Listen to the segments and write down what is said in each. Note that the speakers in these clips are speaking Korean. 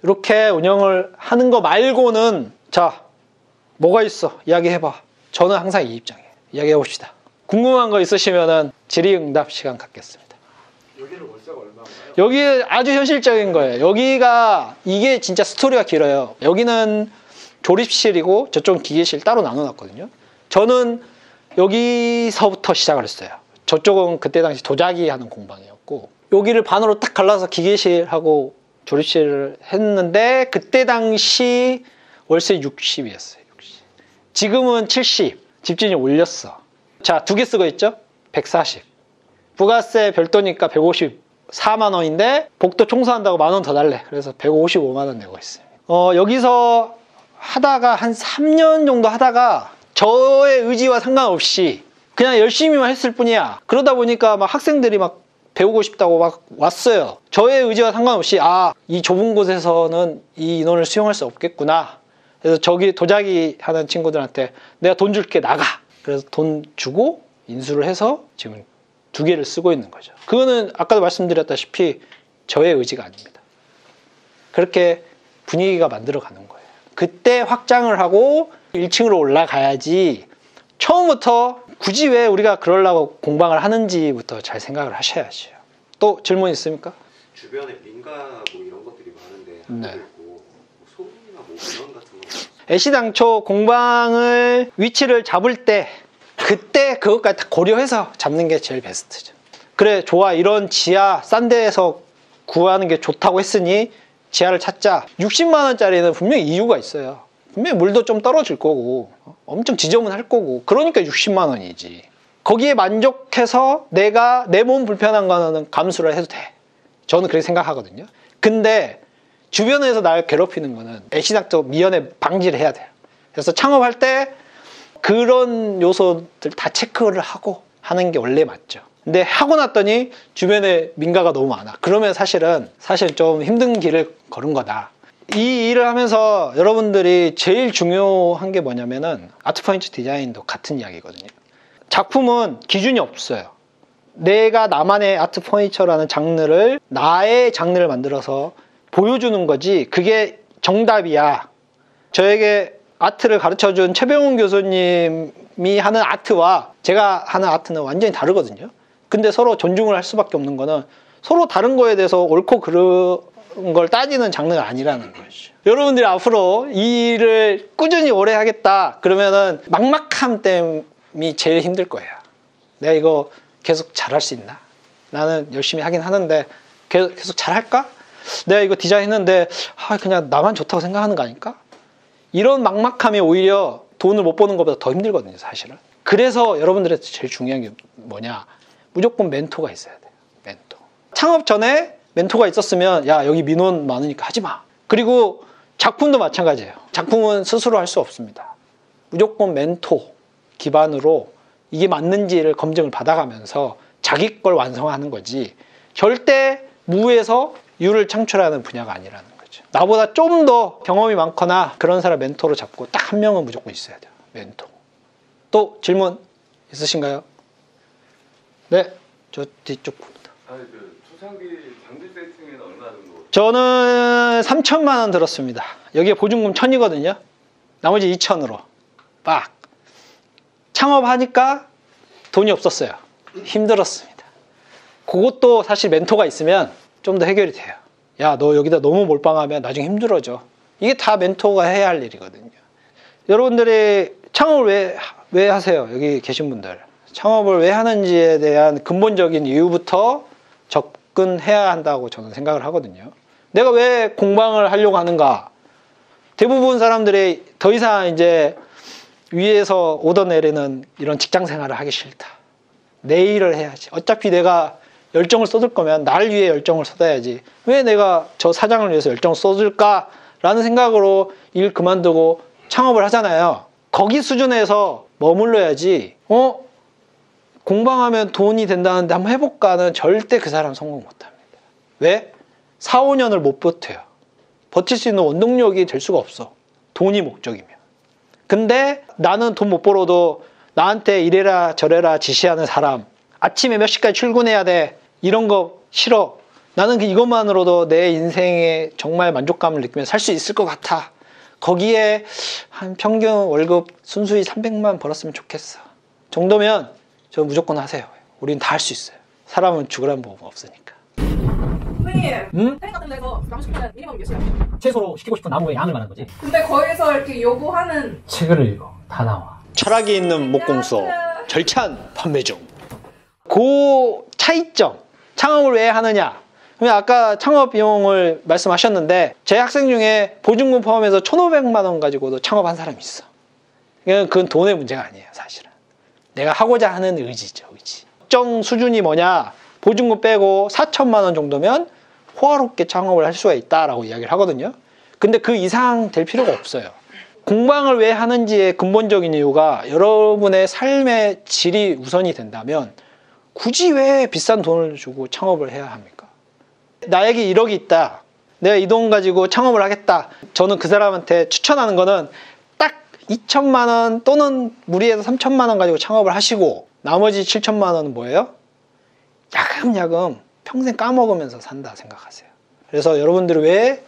이렇게 운영을 하는 거 말고는 자, 뭐가 있어? 이야기해봐. 저는 항상 이 입장이에요. 이야기해봅시다. 궁금한 거 있으시면은 질의응답 시간 갖겠습니다. 여기는 월세가 얼마인가요? 여기 아주 현실적인 거예요. 여기가 이게 진짜 스토리가 길어요. 여기는 조립실이고 저쪽은 기계실 따로 나눠놨거든요. 저는 여기서부터 시작을 했어요. 저쪽은 그때 당시 도자기 하는 공방이었고 여기를 반으로 딱 갈라서 기계실하고 조립실을 했는데 그때 당시 월세 60이었어요. 60. 지금은 70. 집주인이 올렸어. 자, 두 개 쓰고 있죠? 140. 부가세 별도니까 154만 원인데 복도 청소한다고 만 원 더 달래. 그래서 155만 원 내고 있어요. 여기서 하다가 한 3년 정도 하다가 저의 의지와 상관없이 그냥 열심히만 했을 뿐이야. 그러다 보니까 막 학생들이 막 배우고 싶다고 막 왔어요. 저의 의지와 상관없이 이 좁은 곳에서는 이 인원을 수용할 수 없겠구나. 그래서 저기 도자기 하는 친구들한테 내가 돈 줄게 나가. 그래서 돈 주고 인수를 해서 지금 두 개를 쓰고 있는 거죠. 그거는 아까도 말씀드렸다시피 저의 의지가 아닙니다. 그렇게 분위기가 만들어가는 거예요. 그때 확장을 하고 1층으로 올라가야지 처음부터 굳이 왜 우리가 그러려고 공방을 하는지부터 잘 생각을 하셔야죠. 또 질문 있습니까? 주변에 민가 뭐 이런 것들이 많은데 네. 뭐 소음이나 뭐 민원 같은 거 애시당초 공방을 위치를 잡을 때 그때 그것까지 다 고려해서 잡는 게 제일 베스트죠. 그래 좋아 이런 지하 싼 데에서 구하는 게 좋다고 했으니 지하를 찾자. 60만 원짜리는 분명히 이유가 있어요. 분명히 물도 좀 떨어질 거고 엄청 지저분할 거고 그러니까 60만 원이지. 거기에 만족해서 내가 내 몸 불편한 거는 감수를 해도 돼. 저는 그렇게 생각하거든요. 근데 주변에서 날 괴롭히는 거는 애시당초 미연에 방지를 해야 돼요. 그래서 창업할 때 그런 요소들 다 체크를 하고 하는 게 원래 맞죠. 근데 하고 났더니 주변에 민가가 너무 많아. 그러면 사실 좀 힘든 길을 걸은 거다. 이 일을 하면서 여러분들이 제일 중요한 게 뭐냐면은 아트포인트 디자인도 같은 이야기거든요. 작품은 기준이 없어요. 내가 나만의 아트 퍼니처라는 장르를 나의 장르를 만들어서 보여주는 거지 그게 정답이야. 저에게 아트를 가르쳐준 최병훈 교수님이 하는 아트와 제가 하는 아트는 완전히 다르거든요. 근데 서로 존중을 할 수밖에 없는 거는 서로 다른 거에 대해서 옳고 그른 걸 따지는 장르가 아니라는 거죠. 여러분들이 앞으로 이 일을 꾸준히 오래 하겠다 그러면은 막막함 때문이 제일 힘들 거예요. 내가 이거 계속 잘할 수 있나? 나는 열심히 하긴 하는데 계속 잘할까? 내가 이거 디자인했는데 그냥 나만 좋다고 생각하는 거 아닐까? 이런 막막함이 오히려 돈을 못 버는 것보다 더 힘들거든요, 사실은. 그래서 여러분들한테 제일 중요한 게 뭐냐? 무조건 멘토가 있어야 돼요. 멘토. 창업 전에 멘토가 있었으면 야, 여기 민원 많으니까 하지 마. 그리고 작품도 마찬가지예요. 작품은 스스로 할 수 없습니다. 무조건 멘토 기반으로 이게 맞는지를 검증을 받아가면서 자기 걸 완성하는 거지 절대 무에서 유를 창출하는 분야가 아니라는 거죠. 나보다 좀 더 경험이 많거나 그런 사람 멘토로 잡고 딱 한 명은 무조건 있어야 돼요. 멘토. 또 질문 있으신가요? 네, 저 뒤쪽부터. 그 초창기 장비 세팅에는 얼마 정도? 저는 3천만 원 들었습니다. 여기에 보증금 1,000이거든요. 나머지 2천으로 빡. 창업하니까 돈이 없었어요. 힘들었습니다. 그것도 사실 멘토가 있으면 좀 더 해결이 돼요. 야, 너 여기다 너무 몰빵하면 나중에 힘들어져. 이게 다 멘토가 해야 할 일이거든요. 여러분들이 창업을 왜 하세요? 여기 계신 분들. 창업을 왜 하는지에 대한 근본적인 이유부터 접근해야 한다고 저는 생각을 하거든요. 내가 왜 공방을 하려고 하는가? 대부분 사람들이 더 이상 이제 위에서 오더 내리는 이런 직장 생활을 하기 싫다. 내 일을 해야지. 어차피 내가 열정을 쏟을 거면 날 위해 열정을 쏟아야지. 왜 내가 저 사장을 위해서 열정을 쏟을까? 라는 생각으로 일 그만두고 창업을 하잖아요. 거기 수준에서 머물러야지. 공방하면 돈이 된다는데 한번 해볼까는 절대 그 사람 성공 못합니다. 왜? 4, 5년을 못 버텨요. 버틸 수 있는 원동력이 될 수가 없어. 돈이 목적이면. 근데 나는 돈 못 벌어도 나한테 이래라 저래라 지시하는 사람, 아침에 몇 시까지 출근해야 돼, 이런 거 싫어, 나는 이것만으로도 내 인생에 정말 만족감을 느끼며 살 수 있을 것 같아. 거기에 한 평균 월급 순수히 300만 벌었으면 좋겠어. 정도면 저 무조건 하세요. 우린 다 할 수 있어요. 사람은 죽으란 법 없으니까. 선생님, 응? 팬 같은 데서 가고 싶으면 미니멈 몇 시간? 최소로 시키고 싶은 나무의 양을 말하는 거지. 근데 거기서 이렇게 요구하는 책을 읽어. 다 나와. 철학이 있는 목공소 절찬 판매 중. 그 차이점, 창업을 왜 하느냐? 아까 창업 비용을 말씀하셨는데 제 학생 중에 보증금 포함해서 1,500만 원 가지고도 창업한 사람이 있어. 그건 돈의 문제가 아니에요, 사실은. 내가 하고자 하는 의지죠, 의지. 특정 수준이 뭐냐? 보증금 빼고 4천만 원 정도면 호화롭게 창업을 할 수가 있다라고 이야기를 하거든요. 근데 그 이상 될 필요가 없어요. 공방을 왜 하는지의 근본적인 이유가 여러분의 삶의 질이 우선이 된다면 굳이 왜 비싼 돈을 주고 창업을 해야 합니까? 나에게 1억이 있다. 내가 이 돈 가지고 창업을 하겠다. 저는 그 사람한테 추천하는 거는 딱 2천만 원 또는 무리해서 3천만 원 가지고 창업을 하시고 나머지 7천만 원은 뭐예요? 야금야금 평생 까먹으면서 산다 생각하세요. 그래서 여러분들이 왜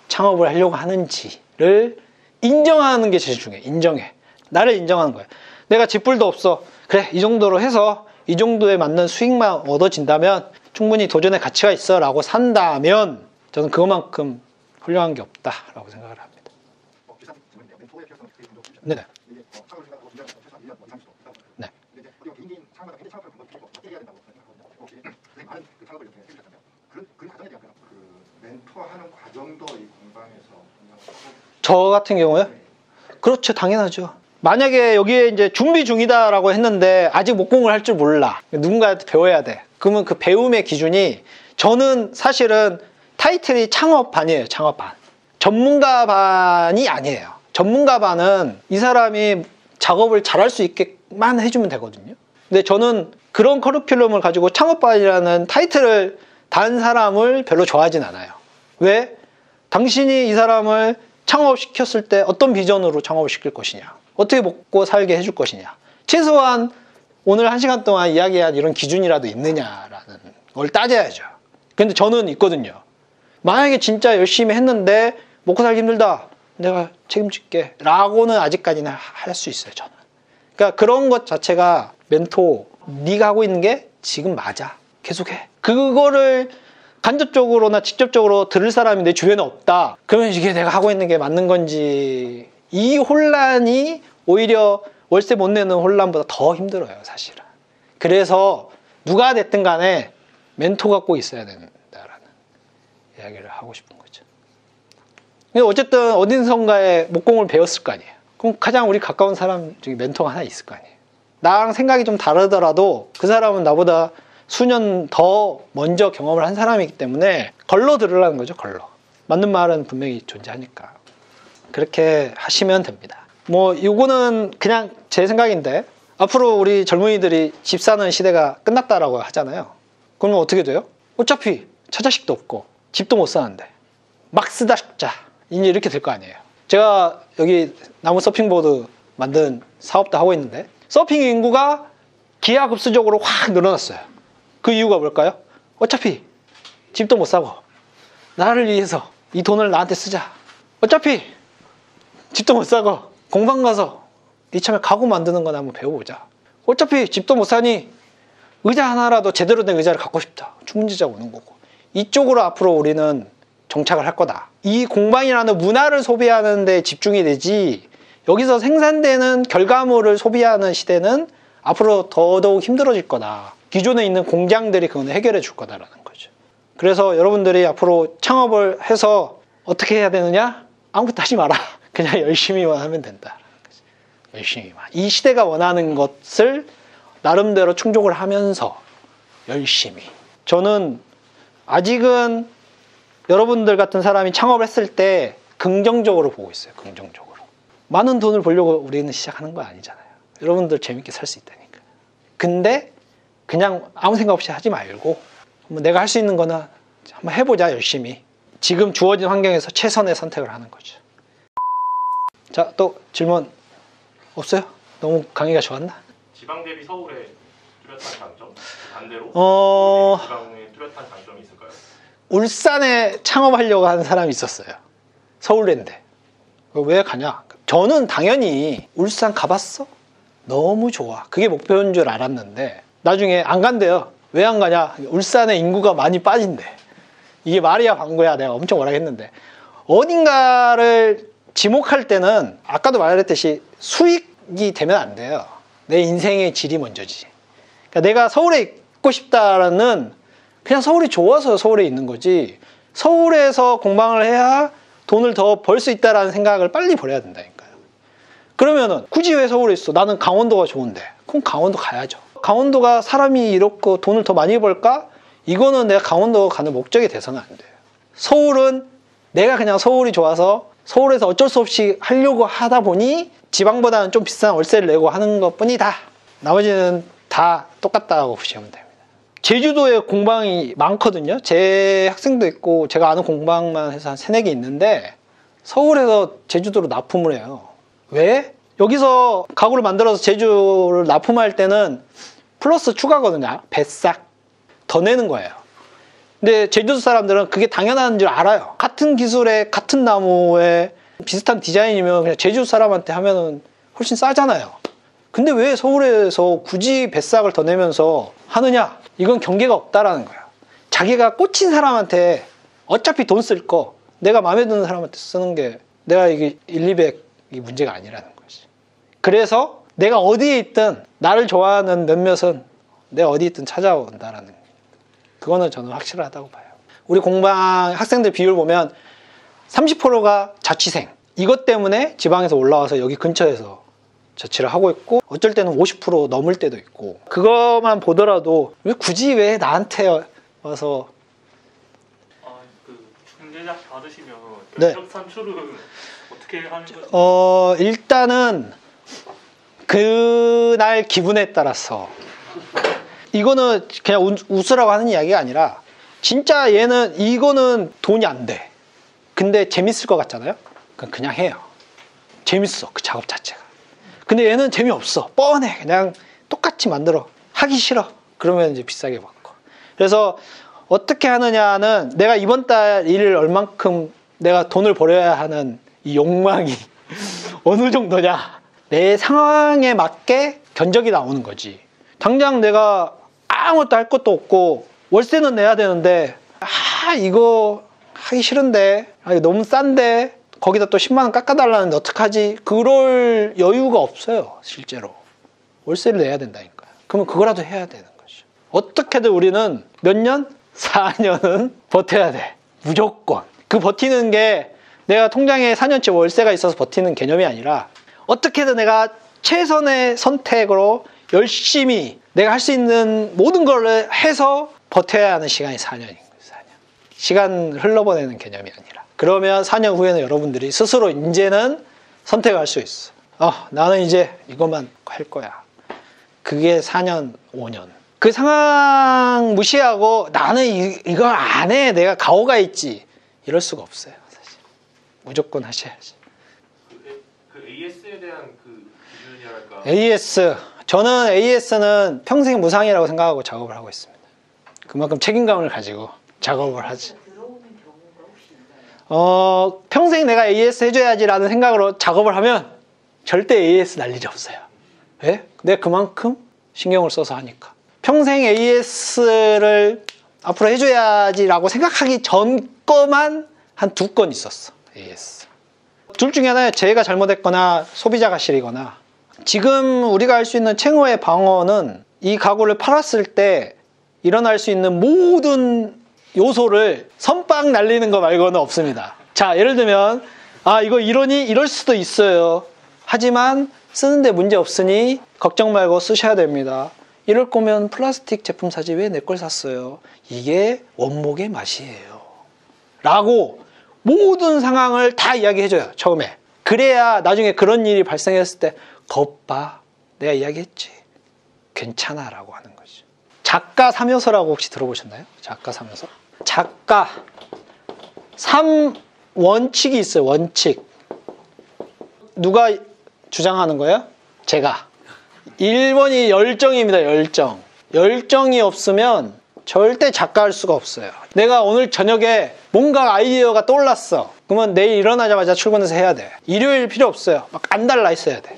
창업을 하려고 하는지를 인정하는 게 제일 중요해. 인정해. 나를 인정하는 거야. 내가 집불도 없어. 그래, 이 정도로 해서 이 정도에 맞는 수익만 얻어진다면 충분히 도전의 가치가 있어 라고 산다면 저는 그것만큼 훌륭한 게 없다라고 생각을 합니다. 네네. 네. 멘토하는 과정도 이 공방에서 저 같은 경우요? 그렇죠, 당연하죠. 만약에 여기에 이제 준비 중이다라고 했는데 아직 목공을 할 줄 몰라. 누군가한테 배워야 돼. 그러면 그 배움의 기준이 저는 사실은 타이틀이 창업반이에요, 창업반. 전문가반이 아니에요. 전문가반은 이 사람이 작업을 잘할 수 있게만 해주면 되거든요. 근데 저는 그런 커리큘럼을 가지고 창업반이라는 타이틀을 단 사람을 별로 좋아하진 않아요. 왜? 당신이 이 사람을 창업시켰을 때 어떤 비전으로 창업을 시킬 것이냐, 어떻게 먹고 살게 해줄 것이냐, 최소한 오늘 1시간 동안 이야기한 이런 기준이라도 있느냐라는 걸 따져야죠. 근데 저는 있거든요. 만약에 진짜 열심히 했는데 먹고 살기 힘들다, 내가 책임질게 라고는 아직까지는 할 수 있어요, 저는. 그러니까 그런 것 자체가 멘토, 네가 하고 있는 게 지금 맞아, 계속해. 그거를 간접적으로나 직접적으로 들을 사람이 내 주변에 없다. 그러면 이게 내가 하고 있는 게 맞는 건지, 이 혼란이 오히려 월세 못 내는 혼란보다 더 힘들어요, 사실은. 그래서 누가 됐든 간에 멘토가 꼭 있어야 된다라는 이야기를 하고 싶은 거죠. 근데 어쨌든 어딘선가에 목공을 배웠을 거 아니에요. 그럼 가장 우리 가까운 사람 중에 멘토가 하나 있을 거 아니에요. 나랑 생각이 좀 다르더라도 그 사람은 나보다 수년 더 먼저 경험을 한 사람이기 때문에 걸러 들으라는 거죠, 걸러. 맞는 말은 분명히 존재하니까. 그렇게 하시면 됩니다. 뭐 이거는 그냥 제 생각인데 앞으로 우리 젊은이들이 집 사는 시대가 끝났다라고 하잖아요. 그러면 어떻게 돼요? 어차피 처자식도 없고 집도 못 사는데 막 쓰다 죽자, 이제 이렇게 될 거 아니에요. 제가 여기 나무 서핑보드 만든 사업도 하고 있는데 서핑 인구가 기하급수적으로 확 늘어났어요. 그 이유가 뭘까요? 어차피 집도 못 사고 나를 위해서 이 돈을 나한테 쓰자. 어차피 집도 못 사고 공방 가서 이참에 가구 만드는 거나 한번 배워보자. 어차피 집도 못 사니 의자 하나라도 제대로 된 의자를 갖고 싶다. 중문제자 오는 거고. 이쪽으로 앞으로 우리는 정착을 할 거다. 이 공방이라는 문화를 소비하는 데 집중이 되지, 여기서 생산되는 결과물을 소비하는 시대는 앞으로 더더욱 힘들어질 거다. 기존에 있는 공장들이 그건 해결해 줄 거다라는 거죠. 그래서 여러분들이 앞으로 창업을 해서 어떻게 해야 되느냐? 아무것도 하지 마라. 그냥 열심히만 하면 된다. 열심히만. 이 시대가 원하는 것을 나름대로 충족을 하면서 열심히. 저는 아직은 여러분들 같은 사람이 창업을 했을 때 긍정적으로 보고 있어요. 긍정적으로. 많은 돈을 벌려고 우리는 시작하는 거 아니잖아요. 여러분들 재밌게 살 수 있다니까. 근데 그냥 아무 생각 없이 하지 말고 내가 할 수 있는 거는 한번 해보자, 열심히. 지금 주어진 환경에서 최선의 선택을 하는 거죠. 자, 또 질문 없어요? 너무 강의가 좋았나? 지방 대비 서울의 뚜렷한 장점? 반대로 지방의 뚜렷한 장점이 있을까요? 울산에 창업하려고 하는 사람이 있었어요. 서울랜드. 왜 가냐? 저는 당연히 울산 가봤어? 너무 좋아. 그게 목표인 줄 알았는데 나중에 안 간대요. 왜 안 가냐? 울산에 인구가 많이 빠진대. 이게 말이야 방구야. 내가 엄청 뭐라 했는데 어딘가를 지목할 때는 아까도 말했듯이 수익이 되면 안 돼요. 내 인생의 질이 먼저지. 그러니까 내가 서울에 있고 싶다라는 그냥 서울이 좋아서 서울에 있는 거지 서울에서 공방을 해야 돈을 더 벌 수 있다라는 생각을 빨리 버려야 된다니까요. 그러면은 굳이 왜 서울에 있어? 나는 강원도가 좋은데. 그럼 강원도 가야죠. 강원도가 사람이 이렇고 돈을 더 많이 벌까? 이거는 내가 강원도 가는 목적이 돼서는 안 돼요. 서울은 내가 그냥 서울이 좋아서 서울에서 어쩔 수 없이 하려고 하다 보니 지방보다는 좀 비싼 월세를 내고 하는 것뿐이다. 나머지는 다 똑같다고 보시면 됩니다. 제주도에 공방이 많거든요. 제 학생도 있고 제가 아는 공방만 해서 한 3-4개 있는데 서울에서 제주도로 납품을 해요. 왜? 여기서 가구를 만들어서 제주를 납품할 때는 플러스 추가거든요. 배싹 더 내는 거예요. 근데 제주도 사람들은 그게 당연한 줄 알아요. 같은 기술에 같은 나무에 비슷한 디자인이면 그냥 제주도 사람한테 하면은 훨씬 싸잖아요. 근데 왜 서울에서 굳이 배싹을 더 내면서 하느냐? 이건 경계가 없다라는 거야. 자기가 꽂힌 사람한테 어차피 돈 쓸 거 내가 마음에 드는 사람한테 쓰는 게 내가 이게 1,200이 문제가 아니라는 거지. 그래서 내가 어디에 있든 나를 좋아하는 몇몇은 내가 어디 있든 찾아온다라는 거야. 그거는 저는 확실하다고 봐요. 우리 공방 학생들 비율 보면 30%가 자취생. 이것 때문에 지방에서 올라와서 여기 근처에서 자취를 하고 있고 어쩔 때는 50% 넘을 때도 있고 그것만 보더라도 왜 굳이 왜 나한테 와서 그 중개자 받으시면 네. 산출은 어떻게 하는 거죠? 일단은 그날 기분에 따라서 이거는 그냥 웃으라고 하는 이야기가 아니라 진짜 얘는 이거는 돈이 안 돼. 근데 재밌을 것 같잖아요. 그냥 해요. 재밌어 그 작업 자체가. 근데 얘는 재미없어. 뻔해. 그냥 똑같이 만들어. 하기 싫어. 그러면 이제 비싸게 받고. 그래서 어떻게 하느냐는 내가 이번 달 일을 얼만큼 내가 돈을 벌여야 하는 이 욕망이 어느 정도냐. 내 상황에 맞게 견적이 나오는 거지. 당장 내가 아무것도 할 것도 없고 월세는 내야 되는데 이거 하기 싫은데 이거 너무 싼데 거기다 또 10만 원 깎아달라는데 어떡하지? 그럴 여유가 없어요. 실제로. 월세를 내야 된다니까요. 그러면 그거라도 해야 되는 거죠. 어떻게든 우리는 몇 년? 4년은 버텨야 돼. 무조건. 그 버티는 게 내가 통장에 4년째 월세가 있어서 버티는 개념이 아니라 어떻게든 내가 최선의 선택으로 열심히 내가 할 수 있는 모든 걸 해서 버텨야 하는 시간이 4년인 거예요. 4년. 시간 흘러보내는 개념이 아니라. 그러면 4년 후에는 여러분들이 스스로 이제는 선택을 할 수 있어. 나는 이제 이것만 할 거야. 그게 4년, 5년. 그 상황 무시하고 나는 이거 안 해. 내가 가오가 있지. 이럴 수가 없어요. 사실. 무조건 하셔야지. 그 AS에 대한 그 기준이랄까? AS. 저는 AS는 평생 무상이라고 생각하고 작업을 하고 있습니다. 그만큼 책임감을 가지고 작업을 하지. 평생 내가 AS 해줘야지라는 생각으로 작업을 하면 절대 AS 날 일이 없어요. 왜? 내가 그만큼 신경을 써서 하니까. 평생 AS를 앞으로 해줘야지라고 생각하기 전 거만 한 2건 있었어. AS. 둘 중에 하나는 제가 잘못했거나 소비자가 실이거나. 지금 우리가 할 수 있는 최고의 방어는 이 가구를 팔았을 때 일어날 수 있는 모든 요소를 선빵 날리는 거 말고는 없습니다. 자, 예를 들면 이거 이러니 이럴 수도 있어요. 하지만 쓰는데 문제 없으니 걱정 말고 쓰셔야 됩니다. 이럴 거면 플라스틱 제품 사지 왜 내 걸 샀어요? 이게 원목의 맛이에요. 라고 모든 상황을 다 이야기해줘요. 처음에. 그래야 나중에 그런 일이 발생했을 때 겁봐. 내가 이야기했지. 괜찮아 라고 하는 거죠. 작가 3요소라고 혹시 들어보셨나요? 작가 3요소? 작가 3원칙이 있어요. 원칙. 누가 주장하는 거예요? 제가. 1번이 열정입니다. 열정. 열정이 없으면 절대 작가할 수가 없어요. 내가 오늘 저녁에 뭔가 아이디어가 떠올랐어. 그러면 내일 일어나자마자 출근해서 해야 돼. 일요일 필요 없어요. 막 안달나 있어야 돼.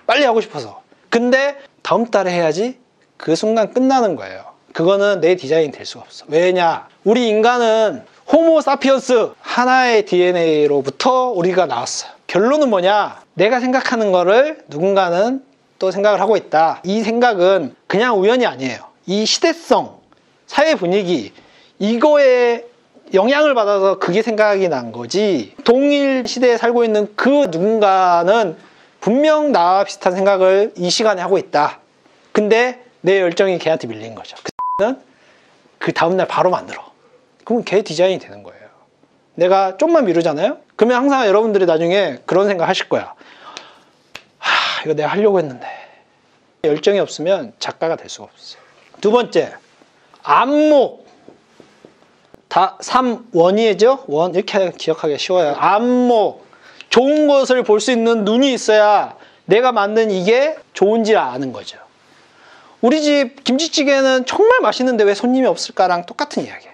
빨리 하고 싶어서. 근데 다음 달에 해야지. 그 순간 끝나는 거예요. 그거는 내 디자인이 될 수가 없어. 왜냐? 우리 인간은 호모 사피언스 하나의 DNA로부터 우리가 나왔어요. 결론은 뭐냐? 내가 생각하는 거를 누군가는 또 생각을 하고 있다. 이 생각은 그냥 우연이 아니에요. 이 시대성, 사회 분위기, 이거에 영향을 받아서 그게 생각이 난 거지. 동일 시대에 살고 있는 그 누군가는 분명 나와 비슷한 생각을 이 시간에 하고 있다. 근데 내 열정이 걔한테 밀린 거죠. 그는 그 다음날 바로 만들어. 그러면 걔 디자인이 되는 거예요. 내가 좀만 미루잖아요? 그러면 항상 여러분들이 나중에 그런 생각 하실 거야. 이거 내가 하려고 했는데. 열정이 없으면 작가가 될 수가 없어요. 두 번째, 안목. 다 3원이죠? 원 이렇게 기억하기 쉬워요. 안목. 좋은 것을 볼 수 있는 눈이 있어야 내가 만든 이게 좋은지 아는 거죠. 우리 집 김치찌개는 정말 맛있는데 왜 손님이 없을까랑 똑같은 이야기예요.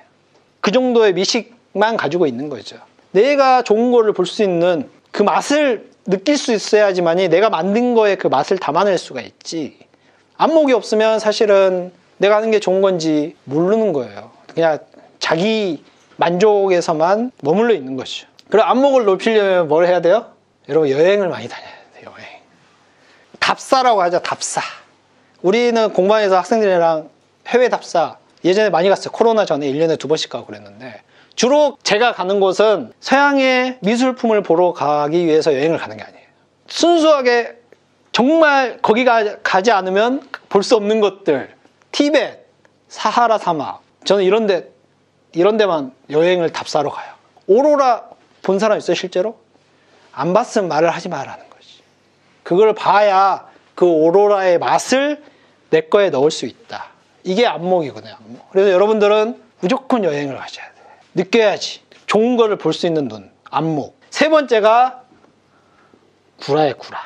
그 정도의 미식만 가지고 있는 거죠. 내가 좋은 거를 볼 수 있는 그 맛을 느낄 수 있어야지만이 내가 만든 거에 그 맛을 담아낼 수가 있지. 안목이 없으면 사실은 내가 하는 게 좋은 건지 모르는 거예요. 그냥 자기 만족에서만 머물러 있는 것이죠. 그리고 안목을 높이려면 뭘 해야 돼요? 여러분 여행을 많이 다녀야 돼요. 여행. 답사라고 하죠. 답사. 우리는 공방에서 학생들이랑 해외 답사 예전에 많이 갔어요. 코로나 전에 1년에 2번씩 가고 그랬는데 주로 제가 가는 곳은 서양의 미술품을 보러 가기 위해서 여행을 가는 게 아니에요. 순수하게 정말 거기 가지 않으면 볼 수 없는 것들, 티벳, 사하라 사막, 저는 이런 데만 여행을 답사로 가요. 오로라 본 사람 있어요, 실제로? 안 봤으면 말을 하지 말라는 거지. 그걸 봐야 그 오로라의 맛을 내 거에 넣을 수 있다. 이게 안목이거든요, 안목. 그래서 여러분들은 무조건 여행을 가셔야 돼. 느껴야지. 좋은 거를 볼 수 있는 눈, 안목. 세 번째가 구라예요, 구라.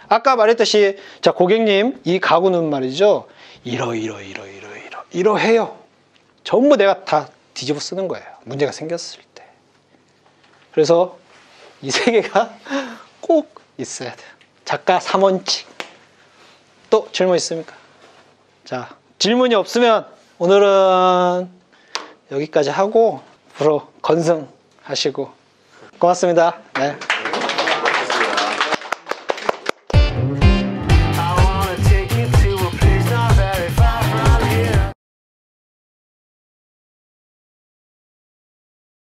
아까 말했듯이, 자, 고객님, 이 가구는 말이죠. 이러해요. 전부 내가 다 뒤집어 쓰는 거예요. 문제가 생겼을 때. 그래서 이 세 개가 꼭 있어야 돼요. 작가 3원칙. 또 질문 있습니까? 자, 질문이 없으면 오늘은 여기까지 하고 앞으로 건승하시고 고맙습니다. 네.